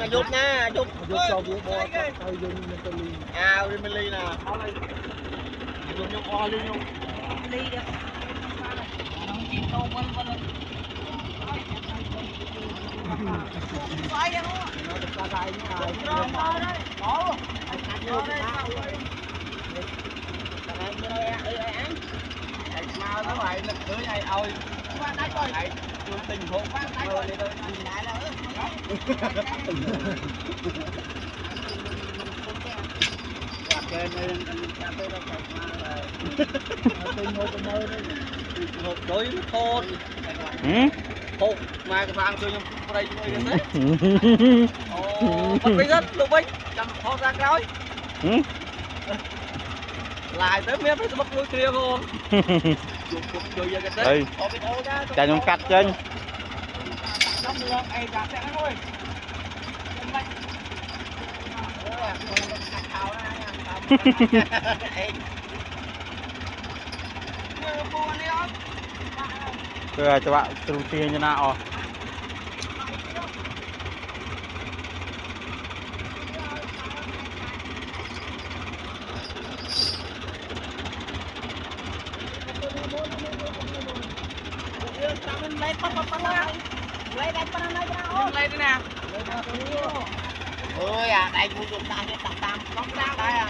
giúp nha giúp cho bố bò tay dùng mình à mình ly nè dùng nhung o ly nhung ly được nó chỉ tô vân vân quay nó được ra đây đó đó mà nó lại lực cưới ai ơi ai tình huống mơ đi thôi trên đây cà phê đâu phải mà tình huống mơ đây một đối với thôn thôn mà cái vàng tôi nhung đây chơi cái đấy bật bây giờ lúc ấy cầm thò ra cái lại tới miếng phải bắt đuôi kia không ừ chạy trong cắt trên rồi cho bạn từ tiền như nào lấy đi nè ôi à đây mua dùng ta sẽ tập tam có đây à